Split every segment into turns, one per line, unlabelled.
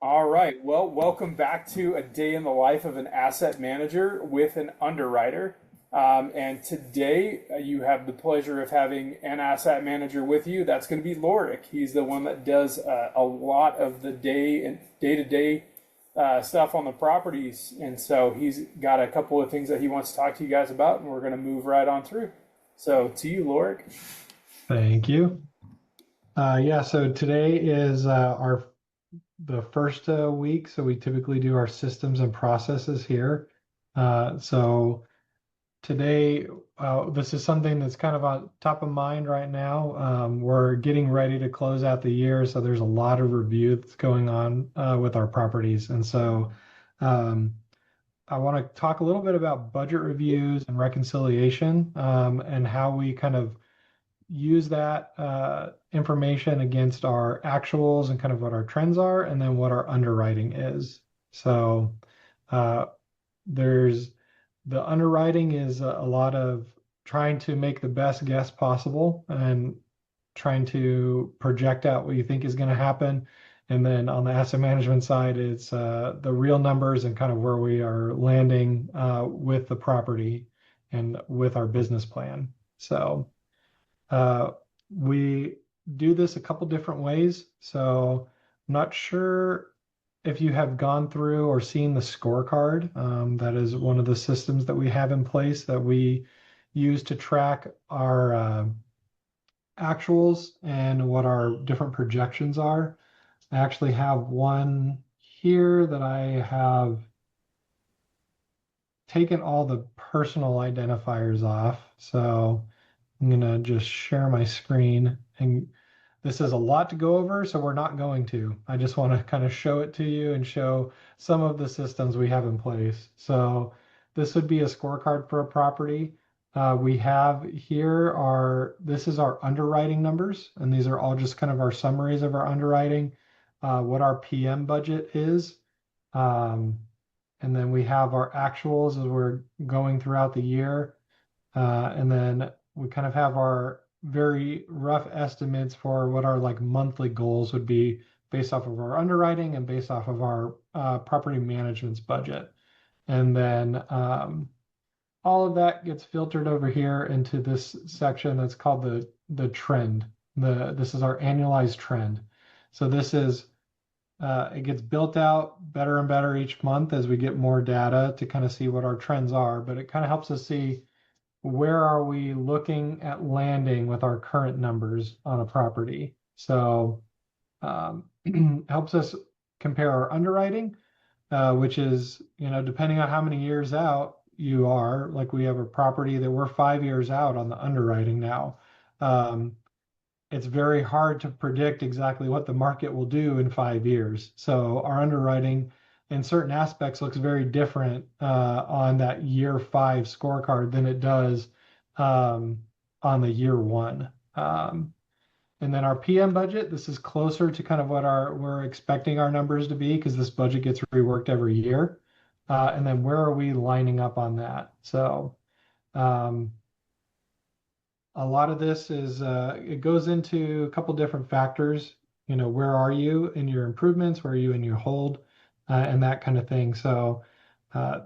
All right. Well, welcome back to a day in the life of an asset manager with an underwriter. And today you have the pleasure of having an asset manager with you. That's going to be Loric. He's the one that does a lot of the day-to-day stuff on the properties. And so he's got a couple of things that he wants to talk to you guys about, and we're going to move right on through. So to you, Loric.
Thank you. Yeah, so today is our the first week, so we typically do our systems and processes here. So today, this is something that's kind of on top of mind right now. We're getting ready to close out the year, so there's a lot of review that's going on with our properties. And so um, I want to talk a little bit about budget reviews and reconciliation, and how we kind of use that information against our actuals and kind of what our trends are, and then what our underwriting is. So uh, there's the underwriting is a lot of trying to make the best guess possible and trying to project out what you think is going to happen. And then on the asset management side, it's the real numbers and kind of where we are landing with the property and with our business plan. So uh, we do this a couple different ways. So I'm not sure if you have gone through or seen the scorecard. That is one of the systems that we have in place that we use to track our actuals and what our different projections are. I actually have one here that I have taken all the personal identifiers off. So I'm gonna just share my screen, and this is a lot to go over, so we're not going to. I just want to kind of show it to you and show some of the systems we have in place. So this would be a scorecard for a property. We have here this is our underwriting numbers, and these are all just kind of our summaries of our underwriting, what our PM budget is. Um, and then we have our actuals as we're going throughout the year. And then we kind of have our very rough estimates for what our like monthly goals would be based off of our underwriting and based off of our property management's budget. And then all of that gets filtered over here into this section that's called the trend. This is our annualized trend. So this is it gets built out better and better each month as we get more data to kind of see what our trends are, but it kind of helps us see where are we looking at landing with our current numbers on a property. So helps us compare our underwriting, which is, depending on how many years out you are, like we have a property that we're 5 years out on the underwriting now. It's very hard to predict exactly what the market will do in 5 years. So our underwriting in certain aspects looks very different on that year 5 scorecard than it does on the year 1. And then our PM budget, this is closer to kind of what we're expecting our numbers to be, because this budget gets reworked every year. And then where are we lining up on that? So um, a lot of this is it goes into a couple different factors. Where are you in your improvements? Where are you in your hold? And that kind of thing. So uh,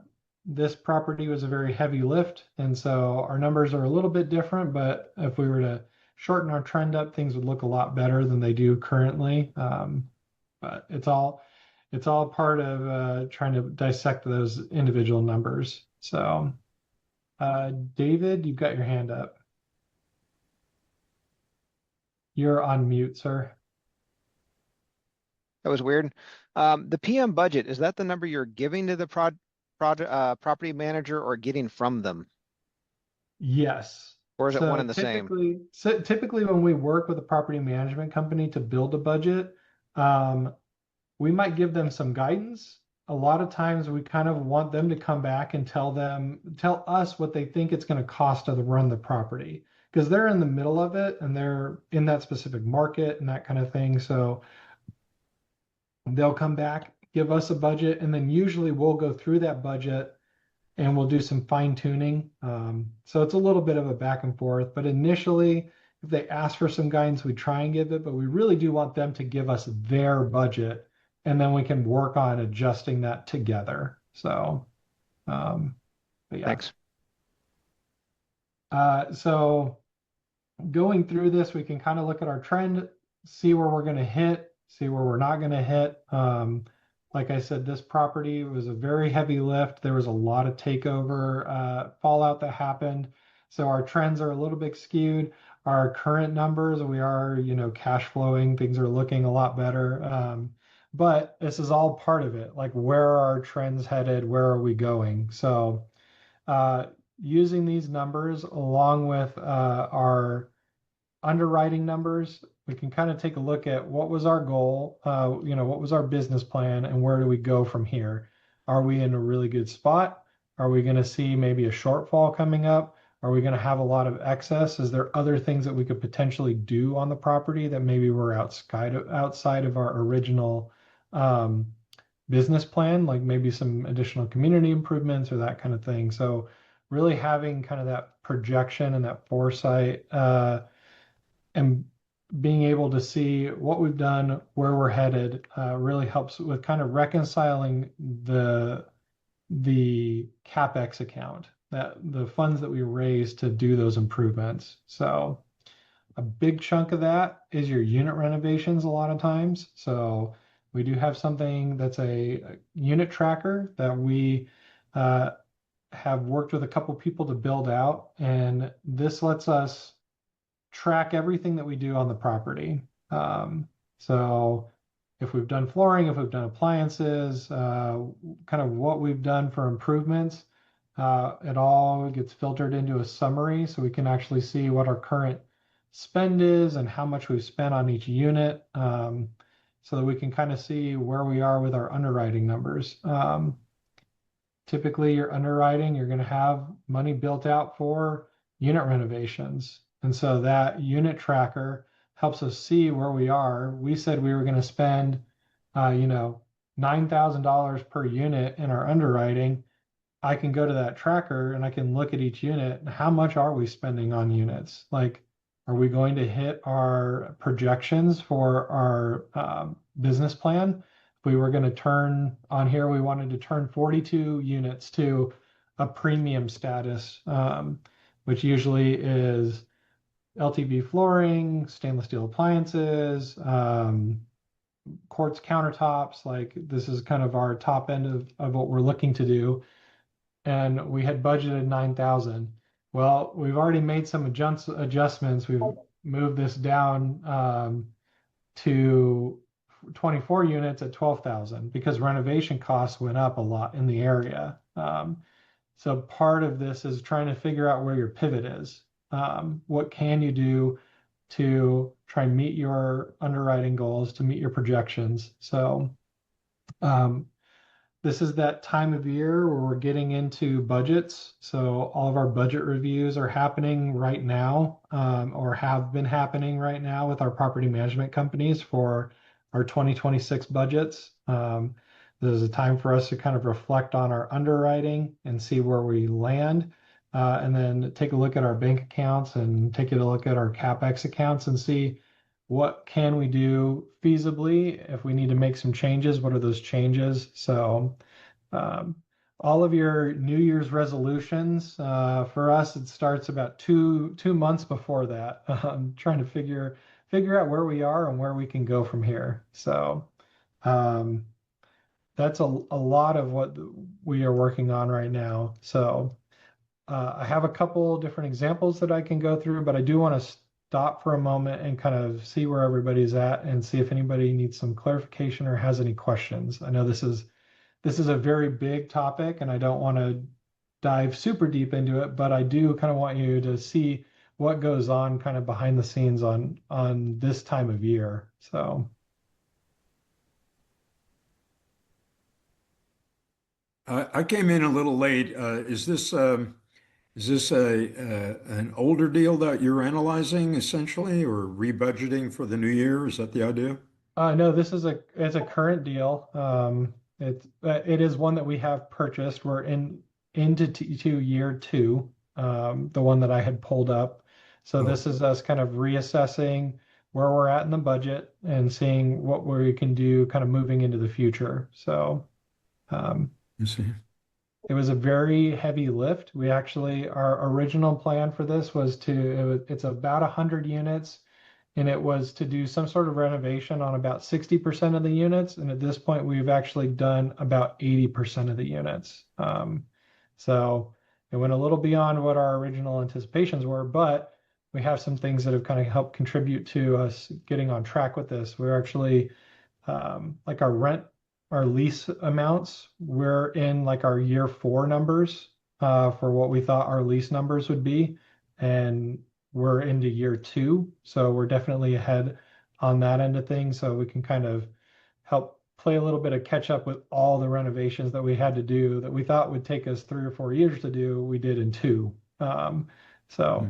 this property was a very heavy lift, and so our numbers are a little bit different. But if we were to shorten our trend up, things would look a lot better than they do currently. But it's all part of trying to dissect those individual numbers. So David, you've got your hand up. You're on mute, sir.
That was weird. The PM budget, is that the number you're giving to the property manager or getting from them?
Yes.
Or is it one
So
and the same?
typically when we work with a property management company to build a budget, um, we might give them some guidance. A lot of times we kind of want them to come back and tell us what they think it's going to cost to run the property, because they're in the middle of it and they're in that specific market and that kind of thing. So they'll come back, give us a budget, and then usually we'll go through that budget and we'll do some fine tuning. So it's a little bit of a back and forth, but initially, if they ask for some guidance, we try and give it, but we really do want them to give us their budget and then we can work on adjusting that together. So, but yeah.
Thanks.
So going through this, we can kind of look at our trend, see where we're going to hit, see where we're not going to hit. Like I said, this property was a very heavy lift. There was a lot of takeover fallout that happened. So our trends are a little bit skewed. Our current numbers, we are, cash flowing. Things are looking a lot better. But this is all part of it. Like, where are our trends headed? Where are we going? So uh, using these numbers along with our underwriting numbers, we can kind of take a look at what was our goal, what was our business plan, and where do we go from here? Are we in a really good spot? Are we going to see maybe a shortfall coming up? Are we going to have a lot of excess? Is there other things that we could potentially do on the property that maybe were outside of our original um, business plan, like maybe some additional community improvements or that kind of thing? So really having kind of that projection and that foresight and being able to see what we've done, where we're headed, really helps with kind of reconciling the CapEx account, that the funds that we raise to do those improvements. So a big chunk of that is your unit renovations a lot of times. So we do have something that's a unit tracker that we have worked with a couple people to build out, and this lets us track everything that we do on the property. So if we've done flooring, if we've done appliances, kind of what we've done for improvements, it all gets filtered into a summary so we can actually see what our current spend is and how much we've spent on each unit, so that we can kind of see where we are with our underwriting numbers. Typically, your underwriting, you're going to have money built out for unit renovations. And so that unit tracker helps us see where we are. We said we were going to spend, $9,000 per unit in our underwriting. I can go to that tracker and I can look at each unit. How much are we spending on units? Like, are we going to hit our projections for our business plan? If we were going to turn on here, we wanted to turn 42 units to a premium status, which usually is LTV flooring, stainless steel appliances, quartz countertops. Like, this is kind of our top end of what we're looking to do. And we had budgeted 9,000. Well, we've already made some adjustments. We've moved this down to 24 units at 12,000 because renovation costs went up a lot in the area. So part of this is trying to figure out where your pivot is. What can you do to try and meet your underwriting goals, to meet your projections? So this is that time of year where we're getting into budgets. So all of our budget reviews are happening right now, or have been happening right now with our property management companies for our 2026 budgets. This is a time for us to kind of reflect on our underwriting and see where we land, and then take a look at our bank accounts and take a look at our CapEx accounts and see what can we do feasibly. If we need to make some changes, what are those changes? So all of your New Year's resolutions, for us, it starts about two months before that, trying to figure out where we are and where we can go from here. So that's a lot of what we are working on right now. So I have a couple different examples that I can go through, but I do want to stop for a moment and kind of see where everybody's at and see if anybody needs some clarification or has any questions. I know this is a very big topic and I don't want to dive super deep into it, but I do kind of want you to see what goes on kind of behind the scenes on this time of year. So
I came in a little late. Is this an older deal that you're analyzing essentially, or rebudgeting for the new year? Is that the idea?
no, this is it's a current deal. It is one that we have purchased. We're into year two, the one that I had pulled up. So this is us kind of reassessing where we're at in the budget and seeing what we can do kind of moving into the future. So um,
I see.
it was a very heavy lift. We actually, our original plan for this was it's about 100 units, and it was to do some sort of renovation on about 60% of the units. And at this point, we've actually done about 80% of the units. So it went a little beyond what our original anticipations were, but we have some things that have kind of helped contribute to us getting on track with this. We're actually like our lease amounts, we're in like our year 4 numbers for what we thought our lease numbers would be. And we're into year 2. So we're definitely ahead on that end of things. So we can kind of help play a little bit of catch up with all the renovations that we had to do that we thought would take us 3 or 4 years to do. We did in 2. So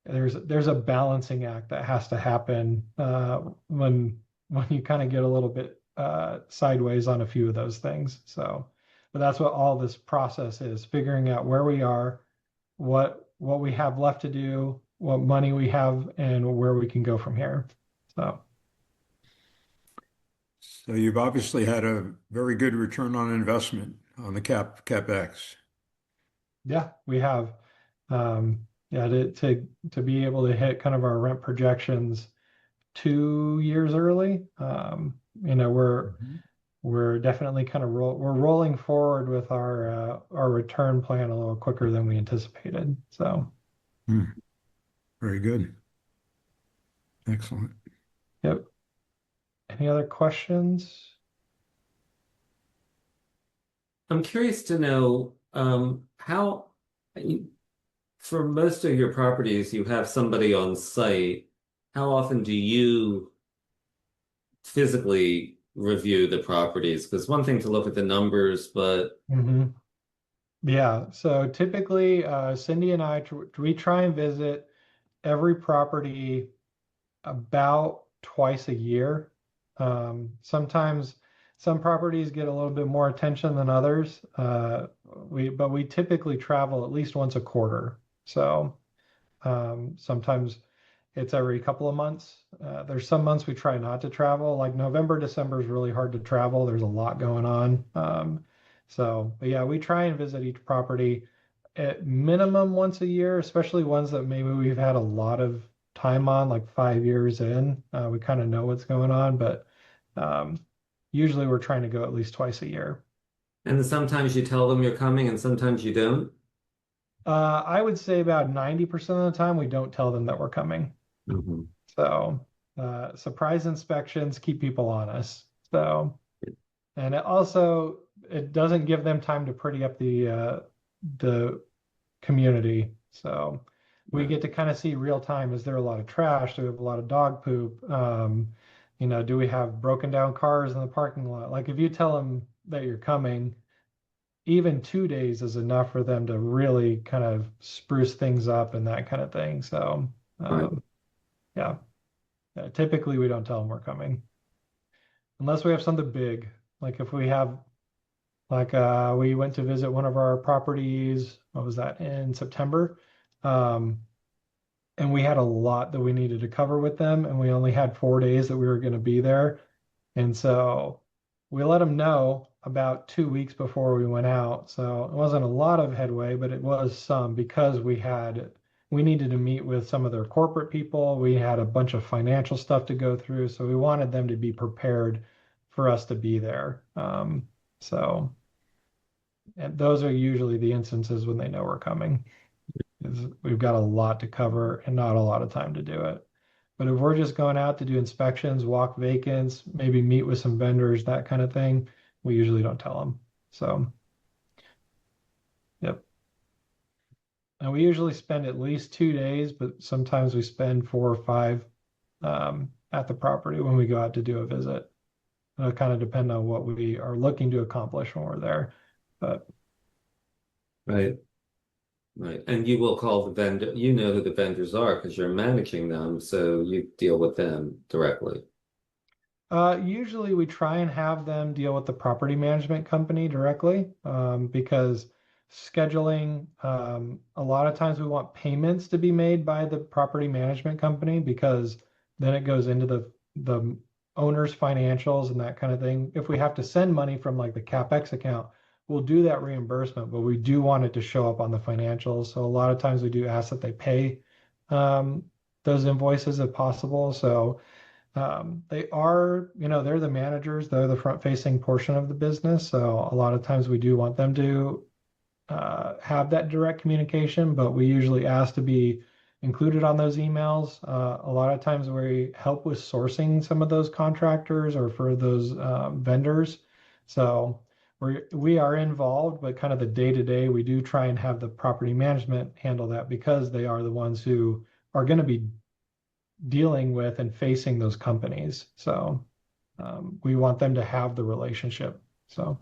there's a balancing act that has to happen when you kind of get a little bit sideways on a few of those things. So, but that's what all this process is: figuring out where we are, what we have left to do, what money we have, and where we can go from here. So,
So you've obviously had a very good return on investment on the CapEx.
yeah, we have. Yeah, to be able to hit kind of our rent projections 2 years early. You know, we're definitely kind of we're rolling forward with our return plan a little quicker than we anticipated. So,
Hmm. Very good. Excellent.
yep. Any other questions?
I'm curious to know how, for most of your properties, you have somebody on site. How often do you physically review the properties? Because one thing to look at the numbers, but
Mm-hmm. Yeah. So typically, Cindy and I, we try and visit every property about twice a year. Sometimes some properties get a little bit more attention than others. But we typically travel at least once a quarter. So sometimes it's every couple of months. There's some months we try not to travel. Like November, December is really hard to travel. There's a lot going on. But yeah, we try and visit each property at minimum once a year, especially ones that maybe we've had a lot of time on, like 5 years in. We kind of know what's going on, but um, usually we're trying to go at least twice a year.
and then sometimes you tell them you're coming and sometimes you don't.
I would say about 90% of the time we don't tell them that we're coming.
Mhm.
So surprise inspections keep people honest. So, and it doesn't give them time to pretty up the community. So we
Right.
get to kind of see real time. Is there a lot of trash? Do we have a lot of dog poop? You know, do we have broken down cars in the parking lot? Like if you tell them that you're coming, even 2 days is enough for them to really kind of spruce things up and that kind of thing. So
Right.
yeah. Typically we don't tell them we're coming unless we have something big. Like if we have we went to visit one of our properties, what was that, in September? Um, and we had a lot that we needed to cover with them, and we only had 4 days that we were going to be there. And so we let them know about 2 weeks before we went out. So it wasn't a lot of headway, but it was some because we needed to meet with some of their corporate people. We had a bunch of financial stuff to go through. So we wanted them to be prepared for us to be there. So and those are usually the instances when they know we're coming. Is we've got a lot to cover and not a lot of time to do it. But if we're just going out to do inspections, walk vacants, maybe meet with some vendors, that kind of thing, we usually don't tell them. So, yep. And we usually spend at least 2 days, but sometimes we spend 4 or 5 at the property when we go out to do a visit. It'll kind of depend on what we are looking to accomplish when we're there. But
Right. Right. And you will call the vendor, you know who the vendors are because you're managing them, so you deal with them directly.
usually we try and have them deal with the property management company directly because scheduling, a lot of times we want payments to be made by the property management company because then it goes into the owner's financials and that kind of thing. If we have to send money from like the CapEx account, we'll do that reimbursement, but we do want it to show up on the financials. So a lot of times we do ask that they pay those invoices if possible. So they are, they're the managers, they're the front-facing portion of the business. So a lot of times we do want them to have that direct communication, but we usually ask to be included on those emails. A lot of times we help with sourcing some of those contractors or for those vendors. So we are involved, but kind of the day-to-day, we do try and have the property management handle that because they are the ones who are going to be dealing with and facing those companies. So we want them to have the relationship. So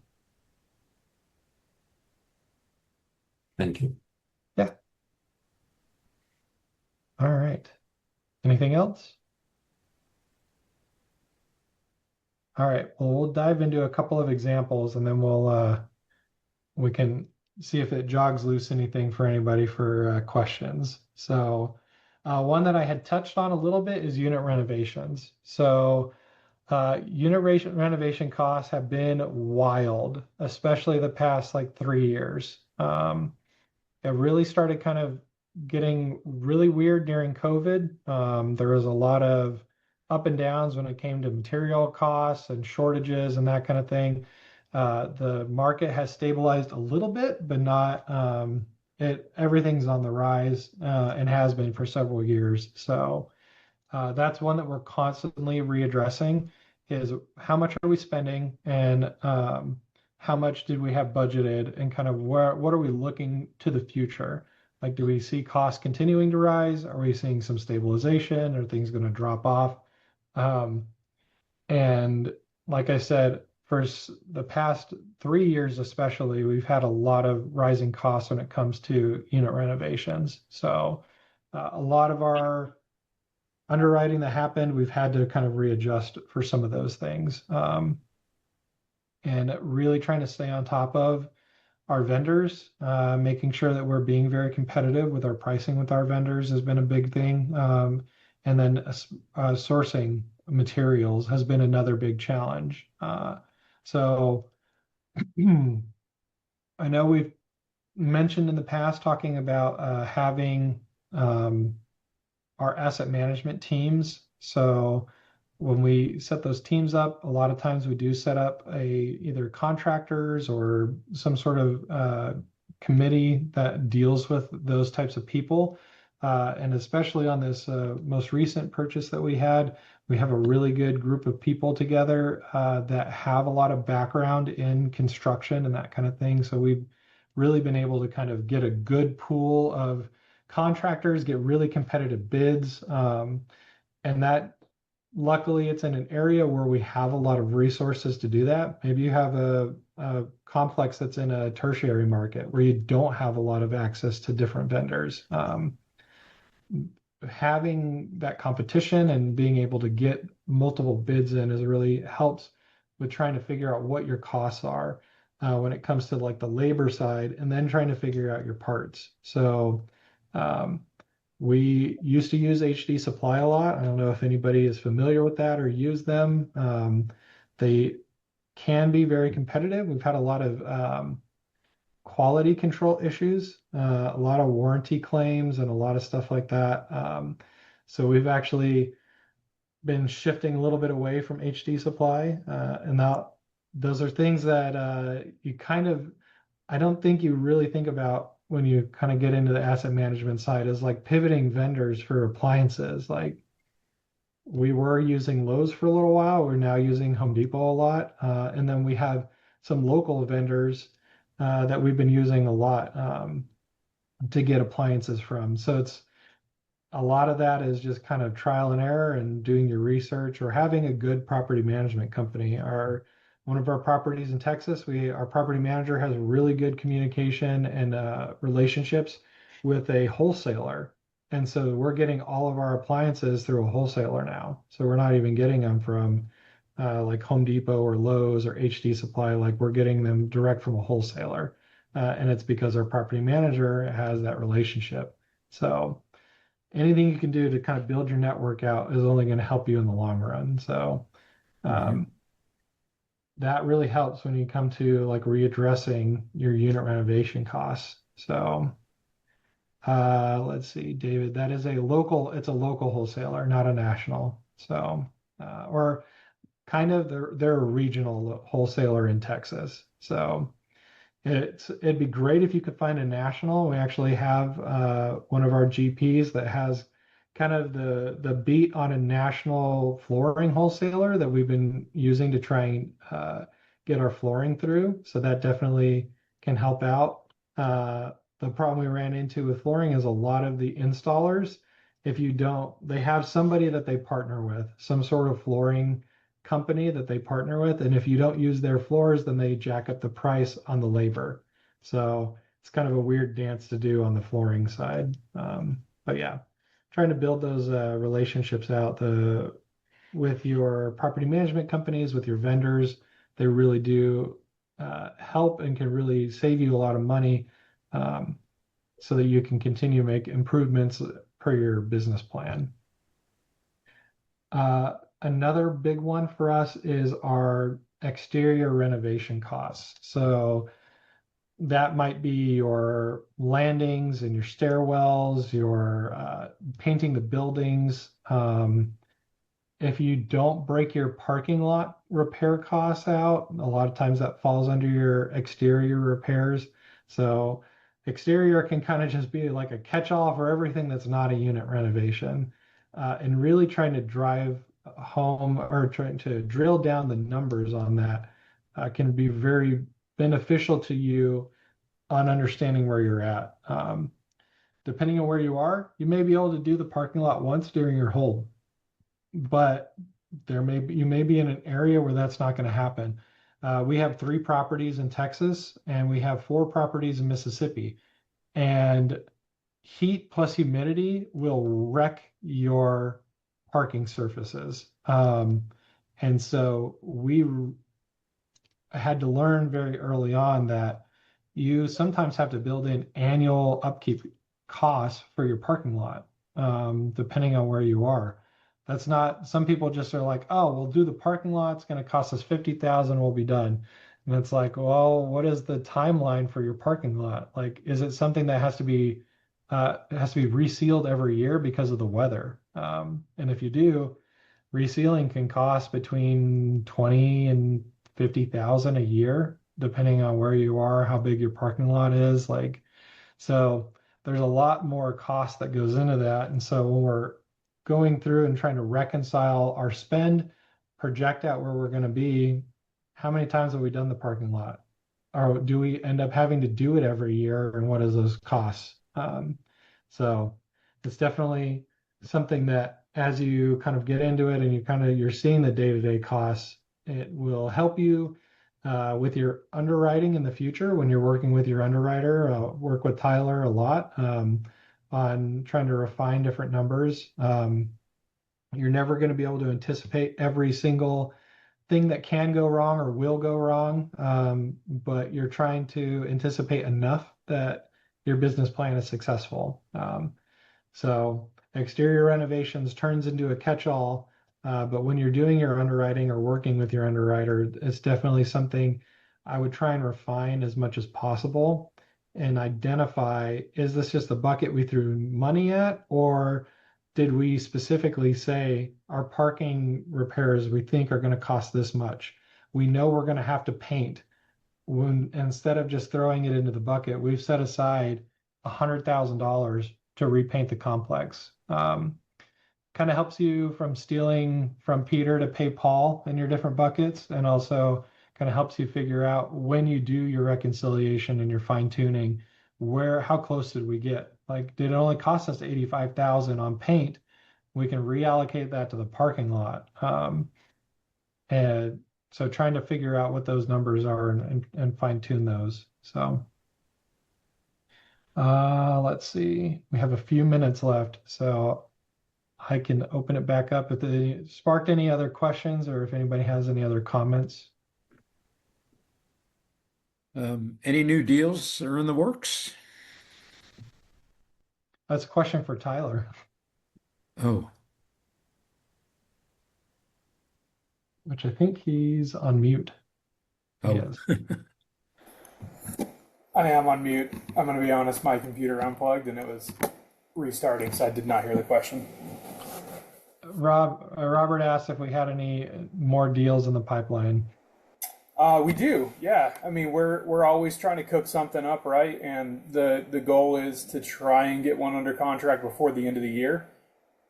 Thank you.
yeah. All right. Anything else? All right. Well, we'll dive into a couple of examples and then we can see if it jogs loose anything for anybody for questions. So one that I had touched on a little bit is unit renovations. So unit renovation costs have been wild, especially the past like 3 years. It really started kind of getting really weird during COVID. There was a lot of up and downs when it came to material costs and shortages and that kind of thing. The market has stabilized a little bit, but not everything's on the rise and has been for several years. So that's one that we're constantly readdressing is how much are we spending and how much did we have budgeted and kind of what are we looking to the future? Like, do we see costs continuing to rise? Are we seeing some stabilization? Are things going to drop off? And like I said, for the past 3 years especially, we've had a lot of rising costs when it comes to unit renovations. So a lot of our underwriting that happened, we've had to kind of readjust for some of those things. And really trying to stay on top of our vendors, making sure that we're being very competitive with our pricing with our vendors has been a big thing. And then sourcing materials has been another big challenge. So I know we've mentioned in the past talking about having our asset management teams. So when we set those teams up, a lot of times we do set up either contractors or some sort of committee that deals with those types of people. And especially on this most recent purchase that we had, we have a really good group of people together that have a lot of background in construction and that kind of thing. So we've really been able to kind of get a good pool of contractors, get really competitive bids. And that luckily it's in an area where we have a lot of resources to do that. Maybe you have a complex that's in a tertiary market where you don't have a lot of access to different vendors. Having that competition and being able to get multiple bids in is really helps with trying to figure out what your costs are when it comes to like the labor side and then trying to figure out your parts. So we used to use HD Supply a lot. I don't know if anybody is familiar with that or use them. They can be very competitive. We've had a lot of quality control issues, a lot of warranty claims, and a lot of stuff like that. So we've actually been shifting a little bit away from HD Supply, and now those are things that you kind of, I don't think you really think about when you kind of get into the asset management side is like pivoting vendors for appliances. Like we were using Lowe's for a little while. We're now using Home Depot a lot. And then we have some local vendors that we've been using a lot to get appliances from. So it's a lot of that is just kind of trial and error and doing your research or having a good property management company. One of our properties in Texas, our property manager has really good communication and relationships with a wholesaler. And so we're getting all of our appliances through a wholesaler now. So we're not even getting them from like Home Depot or Lowe's or HD Supply. Like we're getting them direct from a wholesaler. And it's because our property manager has that relationship. So anything you can do to kind of build your network out is only going to help you in the long run. So that really helps when you come to like readdressing your unit renovation costs. So let's see, David, that is it's a local wholesaler, not a national. So or kind of they're a regional wholesaler in Texas. So it'd be great if you could find a national. We actually have one of our GPs that has kind of the beat on a national flooring wholesaler that we've been using to try and get our flooring through. So that definitely can help out. The problem we ran into with flooring is a lot of the installers, if you don't, they have somebody that they partner with, some sort of flooring company that they partner with. And if you don't use their floors, then they jack up the price on the labor. So it's kind of a weird dance to do on the flooring side. But yeah, trying to build those relationships out with your property management companies, with your vendors. They really do help and can really save you a lot of money so that you can continue to make improvements per your business plan. Another big one for us is our exterior renovation costs. So that might be your landings and your stairwells, your painting the buildings. If you don't break your parking lot repair costs out, a lot of times that falls under your exterior repairs. So exterior can kind of just be like a catch-all for everything that's not a unit renovation. And really trying to drive home or trying to drill down the numbers on that can be very beneficial to you on understanding where you're at. Depending on where you are, you may be able to do the parking lot once during your hold, but you may be in an area where that's not going to happen. We have 3 properties in Texas and we have 4 properties in Mississippi, and heat plus humidity will wreck your parking surfaces. And so we had to learn very early on that you sometimes have to build in annual upkeep costs for your parking lot, depending on where you are. That's not, some people just are like, oh, we'll do the parking lot. It's going to cost us 50,000. We'll be done. And it's like, well, what is the timeline for your parking lot? Like, is it something that has to be resealed every year because of the weather? And if you do, resealing can cost between 20 and 50,000 a year, depending on where you are, how big your parking lot is. Like, so there's a lot more cost that goes into that. And so when we're going through and trying to reconcile our spend, project out where we're going to be, how many times have we done the parking lot? Or do we end up having to do it every year? And what is those costs? So it's definitely something that as you kind of get into it and you're seeing the day-to-day costs, it will help you with your underwriting in the future when you're working with your underwriter. Work with Tyler a lot on trying to refine different numbers. You're never going to be able to anticipate every single thing that can go wrong or will go wrong, but you're trying to anticipate enough that your business plan is successful. So exterior renovations turns into a catch-all, but when you're doing your underwriting or working with your underwriter, it's definitely something I would try and refine as much as possible and identify, is this just the bucket we threw money at, or did we specifically say our parking repairs we think are going to cost this much? We know we're going to have to paint. When instead of just throwing it into the bucket, we've set aside $100,000 to repaint the complex. Kind of helps you from stealing from Peter to pay Paul in your different buckets, and also kind of helps you figure out when you do your reconciliation and your fine tuning, how close did we get? Like, did it only cost us 85,000 on paint? We can reallocate that to the parking lot. And so trying to figure out what those numbers are and fine tune those. So let's see, we have a few minutes left, so I can open it back up if it sparked any other questions or if anybody has any other comments.
Any new deals are in the works?
That's a question for Tyler.
Oh,
which I think he's on mute. He
oh,
is.
I am on mute. I'm going to be honest, my computer unplugged and it was restarting, so I did not hear the question.
Robert asked if we had any more deals in the pipeline.
We do, yeah. I mean, we're always trying to cook something up, right? And the goal is to try and get one under contract before the end of the year.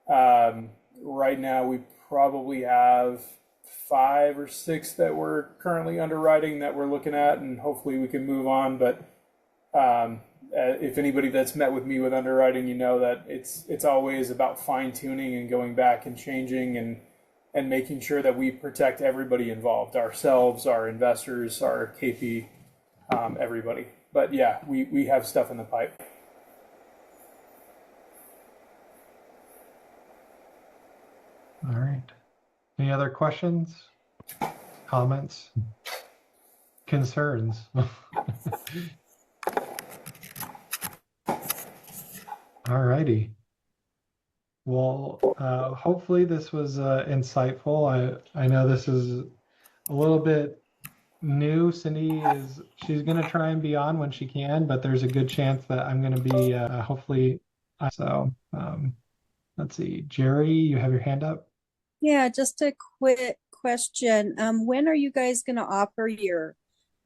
Right now, we probably have 5 or 6 that we're currently underwriting that we're looking at, and hopefully we can move on. But if anybody that's met with me with underwriting, you know that it's always about fine tuning and going back and changing and making sure that we protect everybody involved, ourselves, our investors, our KP, everybody. But yeah, we have stuff in the pipe.
All right. Any other questions, comments, concerns? All righty. Well, hopefully this was insightful. I know this is a little bit new. She's going to try and be on when she can, but there's a good chance that I'm going to be hopefully. So let's see. Jerry, you have your hand up?
Yeah, just a quick question. When are you guys going to offer your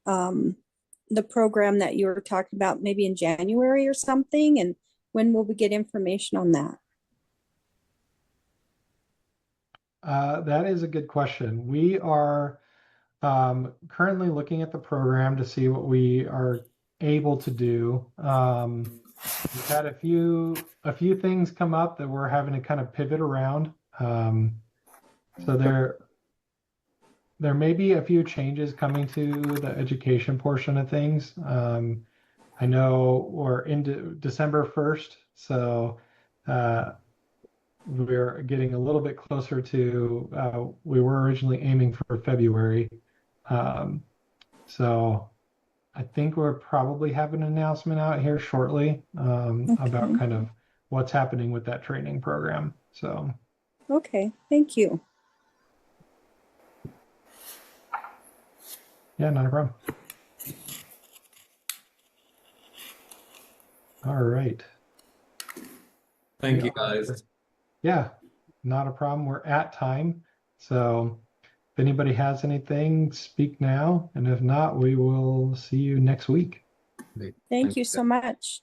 the program that you were talking about, maybe in January or something? And when will we get information on that?
That is a good question. We are currently looking at the program to see what we are able to do. We've had a few things come up that we're having to kind of pivot around. So there may be a few changes coming to the education portion of things. I know we're into December 1st, so we're getting a little bit closer to, we were originally aiming for February. So I think we'll probably have an announcement out here shortly about kind of what's happening with that training program. So.
Okay, thank you.
Yeah, not a problem. All right.
Thank you, guys.
Yeah, not a problem. We're at time. So if anybody has anything, speak now. And if not, we will see you next week.
Thank you so much.